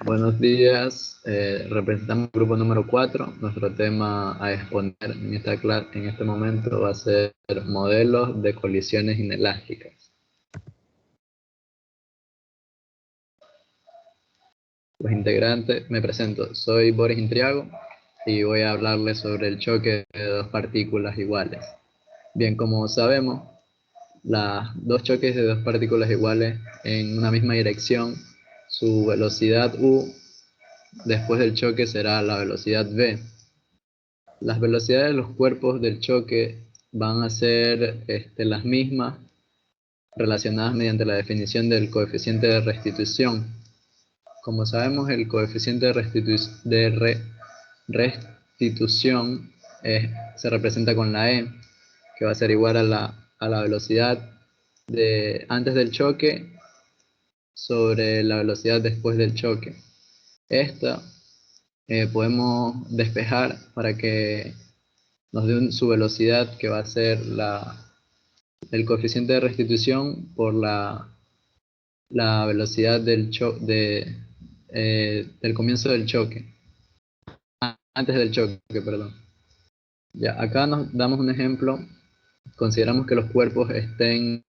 Buenos días, representamos el grupo número 4. Nuestro tema a exponer en esta clase, en este momento, va a ser modelos de colisiones inelásticas. Los integrantes, me presento, soy Boris Intriago y voy a hablarles sobre el choque de dos partículas iguales. Bien, como sabemos, los dos choques de dos partículas iguales en una misma dirección, su velocidad u después del choque será la velocidad v. Las velocidades de los cuerpos del choque van a ser las mismas, relacionadas mediante la definición del coeficiente de restitución. Como sabemos, el coeficiente de restitución se representa con la e, que va a ser igual a la velocidad antes del choque sobre la velocidad después del choque. Esta podemos despejar para que nos dé su velocidad, que va a ser el coeficiente de restitución por la velocidad del comienzo del choque, antes del choque, perdón. Ya, acá nos damos un ejemplo. Consideramos que los cuerpos estén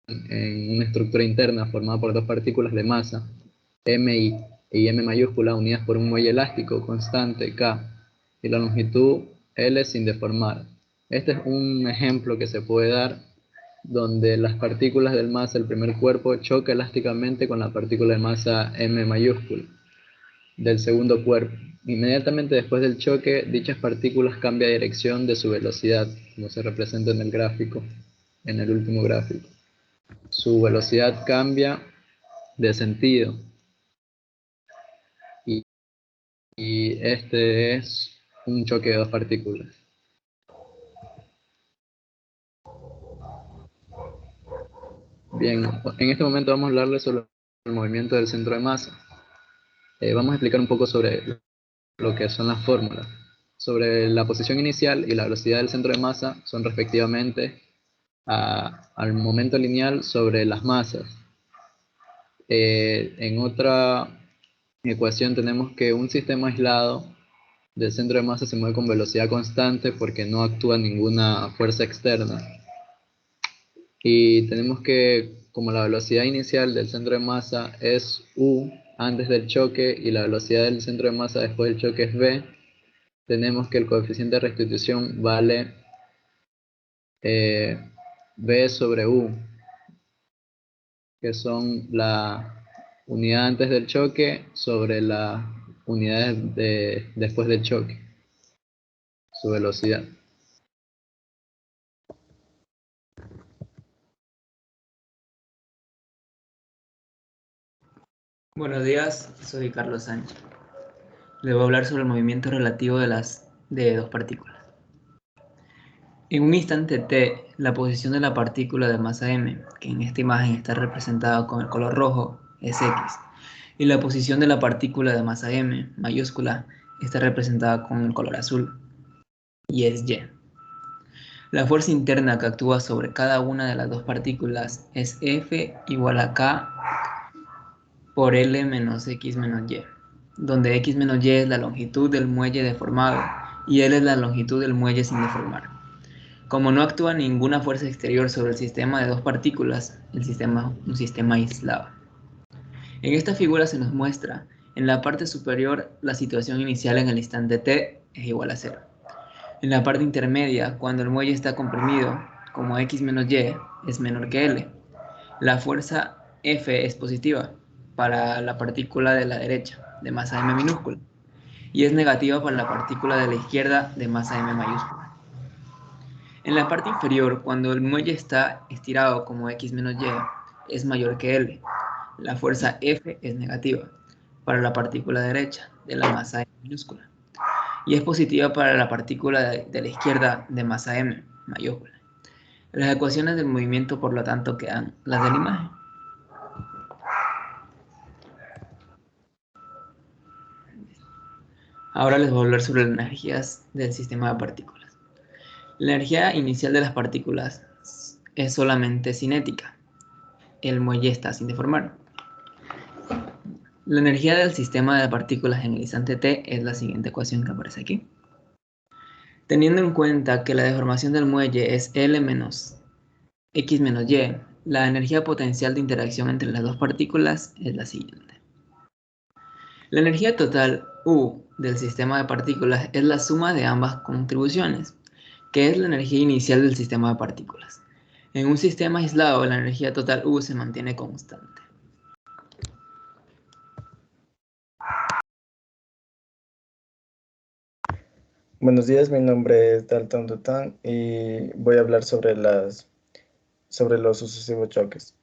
en una estructura interna formada por dos partículas de masa, M y M mayúscula, unidas por un muelle elástico constante, K, y la longitud L sin deformar. Este es un ejemplo que se puede dar donde las partículas del masa del primer cuerpo chocan elásticamente con la partícula de masa M mayúscula del segundo cuerpo. Inmediatamente después del choque, dichas partículas cambian de dirección de su velocidad, como se representa en el gráfico, en el último gráfico. Su velocidad cambia de sentido. Y este es un choque de dos partículas. Bien, en este momento vamos a hablarles sobre el movimiento del centro de masa. Vamos a explicar un poco sobre lo que son las fórmulas. Sobre la posición inicial y la velocidad del centro de masa son respectivamente al momento lineal sobre las masas. En otra ecuación tenemos que un sistema aislado del centro de masa se mueve con velocidad constante porque no actúa ninguna fuerza externa. Y tenemos que, como la velocidad inicial del centro de masa es u antes del choque y la velocidad del centro de masa después del choque es v, tenemos que el coeficiente de restitución vale v sobre u, que son la unidad antes del choque sobre la unidad después del choque, su velocidad. Buenos días, soy Carlos Sánchez. Les voy a hablar sobre el movimiento relativo de dos partículas. En un instante t, la posición de la partícula de masa m, que en esta imagen está representada con el color rojo, es x, y la posición de la partícula de masa m, mayúscula, está representada con el color azul, y es y. La fuerza interna que actúa sobre cada una de las dos partículas es F igual a K por L menos X menos Y, donde X menos Y es la longitud del muelle deformado y L es la longitud del muelle sin deformar. Como no actúa ninguna fuerza exterior sobre el sistema de dos partículas, un sistema aislado. En esta figura se nos muestra, en la parte superior, la situación inicial en el instante t es igual a 0. En la parte intermedia, cuando el muelle está comprimido, como X menos Y es menor que L, la fuerza F es positiva para la partícula de la derecha, de masa m minúscula, y es negativa para la partícula de la izquierda, de masa m mayúscula. En la parte inferior, cuando el muelle está estirado como X menos Y es mayor que L, la fuerza F es negativa para la partícula derecha, de la masa m minúscula, y es positiva para la partícula de la izquierda, de masa m mayúscula. Las ecuaciones del movimiento, por lo tanto, quedan las de la imagen. Ahora les voy a hablar sobre las energías del sistema de partículas. La energía inicial de las partículas es solamente cinética. el muelle está sin deformar. La energía del sistema de partículas en el instante t es la siguiente ecuación que aparece aquí. Teniendo en cuenta que la deformación del muelle es L menos X menos Y, la energía potencial de interacción entre las dos partículas es la siguiente. La energía total U del sistema de partículas es la suma de ambas contribuciones, que es la energía inicial del sistema de partículas. En un sistema aislado, la energía total U se mantiene constante. Buenos días, mi nombre es Dalton Dután y voy a hablar sobre los sucesivos choques.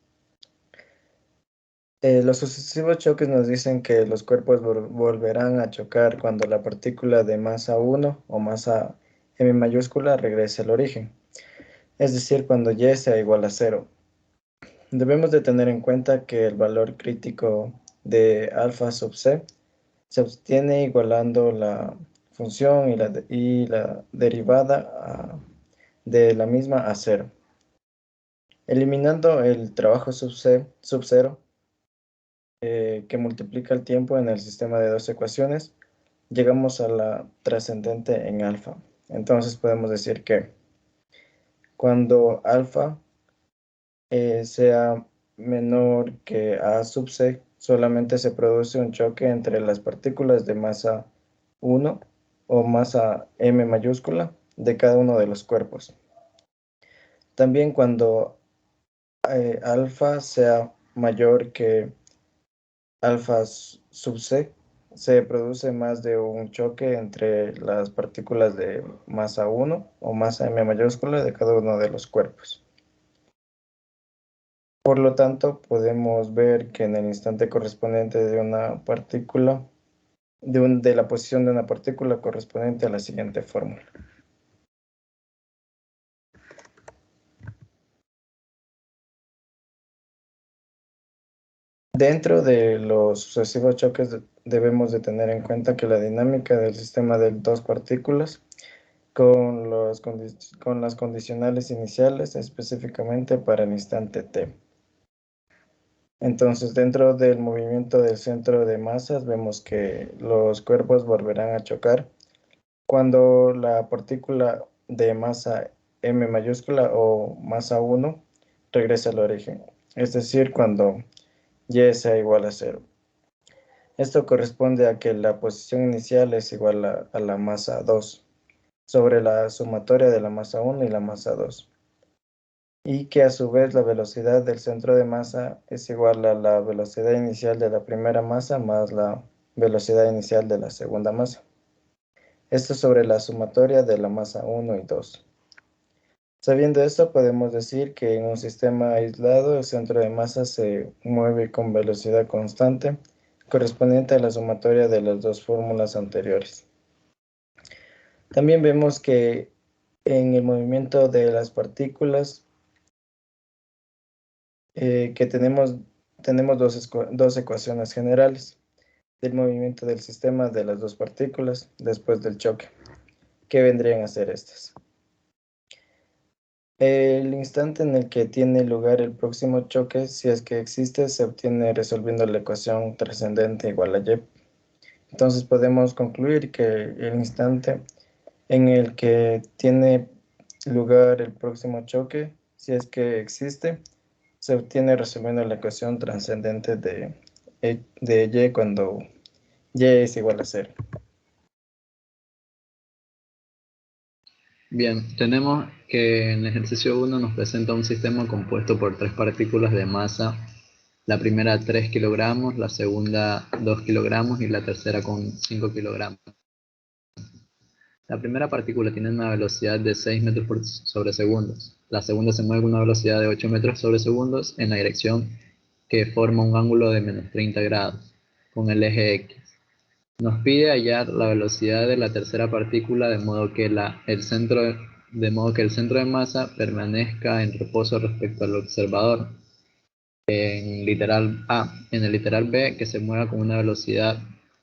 Los sucesivos choques nos dicen que los cuerpos volverán a chocar cuando la partícula de masa 1 o masa m mayúscula regrese al origen, es decir, cuando y sea igual a 0. Debemos de tener en cuenta que el valor crítico de alfa sub c se obtiene igualando la función y la derivada de la misma a 0. Eliminando el trabajo sub 0, que multiplica el tiempo en el sistema de dos ecuaciones, llegamos a la trascendente en alfa. Entonces podemos decir que cuando alfa sea menor que a sub c, solamente se produce un choque entre las partículas de masa 1 o masa m mayúscula de cada uno de los cuerpos. También cuando alfa sea mayor que alfa sub c, se produce más de un choque entre las partículas de masa 1 o masa m mayúscula de cada uno de los cuerpos. Por lo tanto, podemos ver que en el instante correspondiente de una partícula, de la posición de una partícula correspondiente a la siguiente fórmula. Dentro de los sucesivos choques debemos de tener en cuenta que la dinámica del sistema de dos partículas con las condicionales iniciales específicamente para el instante t. Entonces, dentro del movimiento del centro de masas, vemos que los cuerpos volverán a chocar cuando la partícula de masa m mayúscula o masa 1 regresa al origen, es decir, cuando y sea igual a 0. Esto corresponde a que la posición inicial es igual a la masa 2 sobre la sumatoria de la masa 1 y la masa 2. Y que a su vez la velocidad del centro de masa es igual a la velocidad inicial de la primera masa más la velocidad inicial de la segunda masa. Esto sobre la sumatoria de la masa 1 y 2. Sabiendo esto, podemos decir que en un sistema aislado el centro de masa se mueve con velocidad constante, correspondiente a la sumatoria de las dos fórmulas anteriores. También vemos que en el movimiento de las partículas, que tenemos dos ecuaciones generales del movimiento del sistema de las dos partículas después del choque. ¿Qué vendrían a ser estas? El instante en el que tiene lugar el próximo choque, si es que existe, se obtiene resolviendo la ecuación trascendente igual a y. Entonces podemos concluir que el instante en el que tiene lugar el próximo choque, si es que existe, se obtiene resolviendo la ecuación trascendente de y cuando y es igual a 0. Bien, tenemos que en el ejercicio 1 nos presenta un sistema compuesto por tres partículas de masa, la primera 3 kilogramos, la segunda 2 kilogramos y la tercera con 5 kilogramos. La primera partícula tiene una velocidad de 6 metros sobre segundos. La segunda se mueve con una velocidad de 8 metros sobre segundos en la dirección que forma un ángulo de menos 30 grados con el eje X. Nos pide hallar la velocidad de la tercera partícula de modo que el centro de masa permanezca en reposo respecto al observador. En literal A. En el literal B, que se mueva con una velocidad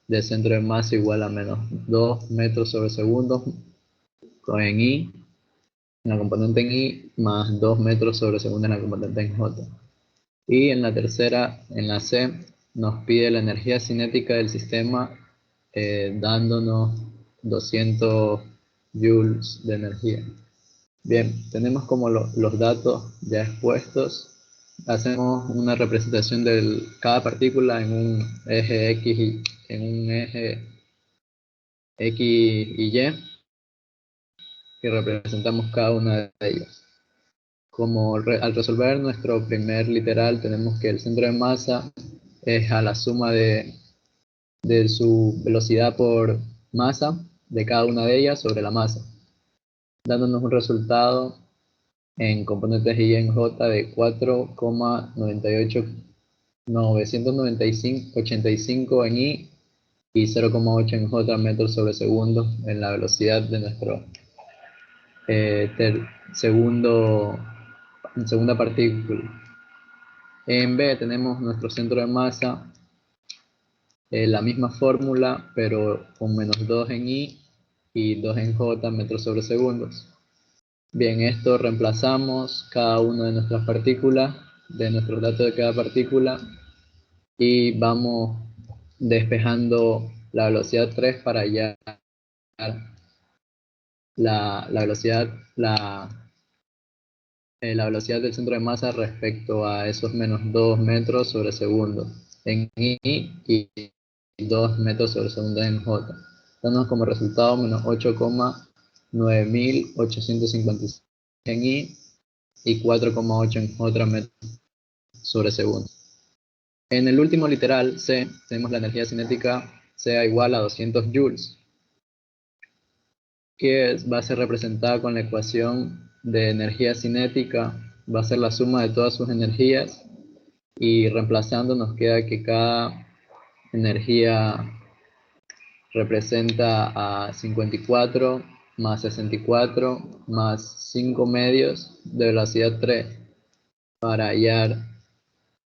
del centro de masa igual a menos 2 metros sobre segundos en I, en la componente en I, más 2 metros sobre segundo en la componente en J. Y en la tercera, en la C, nos pide la energía cinética del sistema dándonos 200 joules de energía. Bien, tenemos como los datos ya expuestos. Hacemos una representación de cada partícula en un eje X y en un eje X y Y, y representamos cada una de ellas. Como al resolver nuestro primer literal, tenemos que el centro de masa es a la suma de su velocidad por masa de cada una de ellas sobre la masa, dándonos un resultado en componentes Y en J de 4,985 en I y 0,8 en J metros sobre segundo en la velocidad de nuestro segunda partícula. En B tenemos nuestro centro de masa, la misma fórmula, pero con menos 2 en I y 2 en J metros sobre segundos. Bien, esto reemplazamos cada una de nuestras partículas, de nuestros datos de cada partícula, y vamos despejando la velocidad 3 para hallar la velocidad del centro de masa respecto a esos menos 2 metros sobre segundo en I y 2 metros sobre segundo en J, dándonos como resultado menos 8,9856 en I y 4,8 en J metros sobre segundo. En el último literal, C, tenemos la energía cinética sea igual a 200 joules, que va a ser representada con la ecuación de energía cinética, va a ser la suma de todas sus energías, y reemplazando nos queda que cada energía representa a 54 más 64 más 5 medios de velocidad 3 para hallar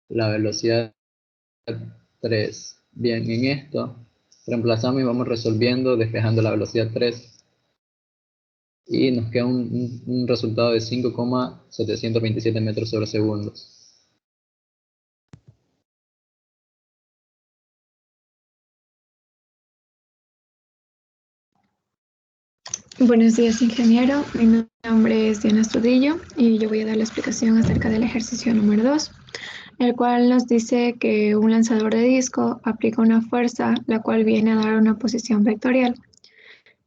la velocidad 3. Bien, en esto reemplazamos y vamos resolviendo, despejando la velocidad 3. Y nos queda un resultado de 5,727 metros sobre segundos. Buenos días, ingeniero. Mi nombre es Diana Estudillo y yo voy a dar la explicación acerca del ejercicio número 2, el cual nos dice que un lanzador de disco aplica una fuerza, la cual viene a dar una posición vectorial.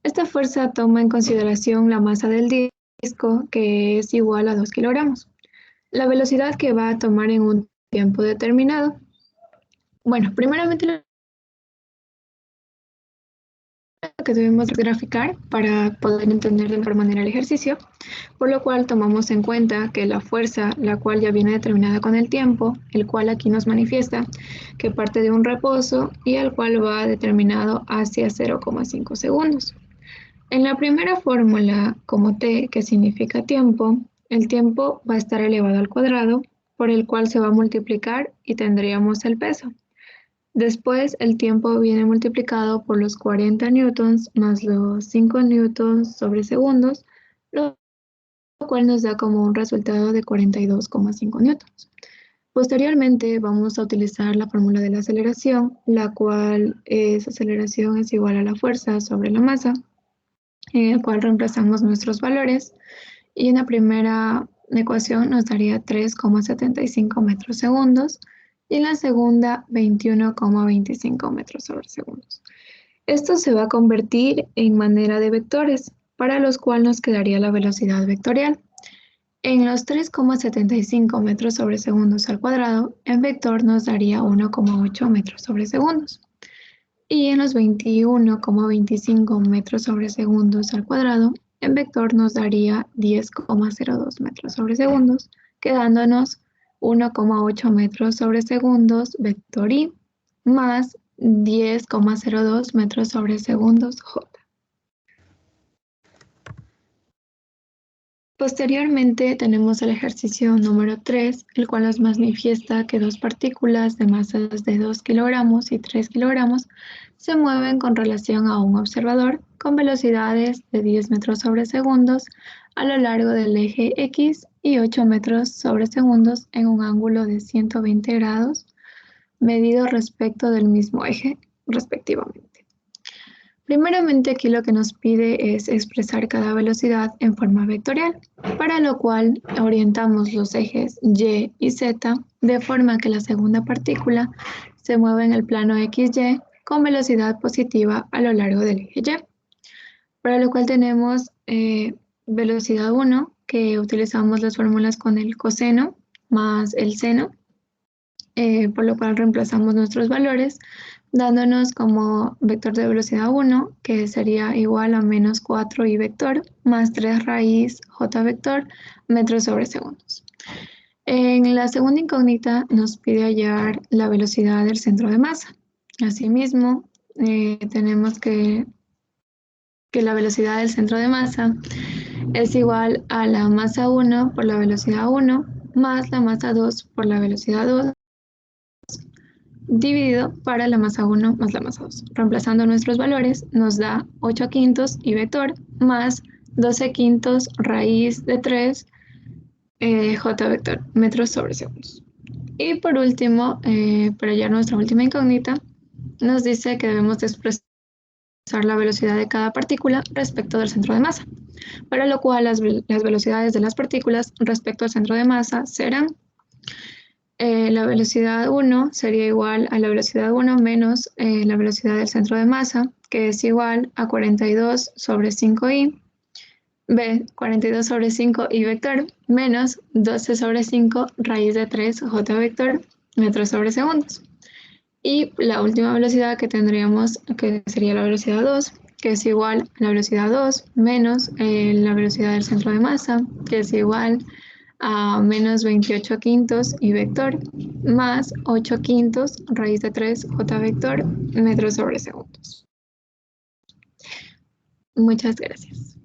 Esta fuerza toma en consideración la masa del disco, que es igual a 2 kilogramos, la velocidad que va a tomar en un tiempo determinado. Bueno, primeramente lo que debemos graficar para poder entender de mejor manera el ejercicio, por lo cual tomamos en cuenta que la fuerza, la cual ya viene determinada con el tiempo, el cual aquí nos manifiesta que parte de un reposo y el cual va determinado hacia 0,5 segundos. En la primera fórmula, como t, que significa tiempo, el tiempo va a estar elevado al cuadrado, por el cual se va a multiplicar y tendríamos el peso. Después, el tiempo viene multiplicado por los 40 newtons más los 5 newtons sobre segundos, lo cual nos da como un resultado de 42,5 newtons. Posteriormente, vamos a utilizar la fórmula de la aceleración, la cual esa aceleración es igual a la fuerza sobre la masa, en el cual reemplazamos nuestros valores, y en la primera ecuación nos daría 3,75 metros segundos, y en la segunda 21,25 metros sobre segundos. Esto se va a convertir en manera de vectores, para los cuales nos quedaría la velocidad vectorial. En los 3,75 metros sobre segundos al cuadrado, en vector nos daría 1,8 metros sobre segundos. Y en los 21,25 metros sobre segundos al cuadrado, en vector nos daría 10,02 metros sobre segundos, quedándonos 1,8 metros sobre segundos vector I más 10,02 metros sobre segundos J. Posteriormente tenemos el ejercicio número 3, el cual nos manifiesta que dos partículas de masas de 2 kilogramos y 3 kilogramos se mueven con relación a un observador con velocidades de 10 metros sobre segundos a lo largo del eje X y 8 metros sobre segundos en un ángulo de 120 grados, medido respecto del mismo eje, respectivamente. Primeramente, aquí lo que nos pide es expresar cada velocidad en forma vectorial, para lo cual orientamos los ejes Y y Z de forma que la segunda partícula se mueva en el plano XY con velocidad positiva a lo largo del eje Y. Para lo cual tenemos velocidad 1, que utilizamos las fórmulas con el coseno más el seno, por lo cual reemplazamos nuestros valores, dándonos como vector de velocidad 1, que sería igual a menos 4 y vector, más 3 raíz j vector, metros sobre segundos. En la segunda incógnita nos pide hallar la velocidad del centro de masa. Asimismo, tenemos que la velocidad del centro de masa es igual a la masa 1 por la velocidad 1 más la masa 2 por la velocidad 2 dividido para la masa 1 más la masa 2. Reemplazando nuestros valores nos da 8 quintos y vector más 12 quintos raíz de 3 j vector, metros sobre segundos. Y por último, para hallar nuestra última incógnita, nos dice que debemos de expresar la velocidad de cada partícula respecto del centro de masa, para lo cual las velocidades de las partículas respecto al centro de masa serán la velocidad 1 sería igual a la velocidad 1 menos la velocidad del centro de masa, que es igual a 42 sobre 5i, 42 sobre 5i vector, menos 12 sobre 5 raíz de 3 j vector, metros sobre segundos. Y la última velocidad que tendríamos, que sería la velocidad 2, que es igual a la velocidad 2 menos la velocidad del centro de masa, que es igual a menos 28 quintos y vector, más 8 quintos raíz de 3 j vector, metros sobre segundos. Muchas gracias.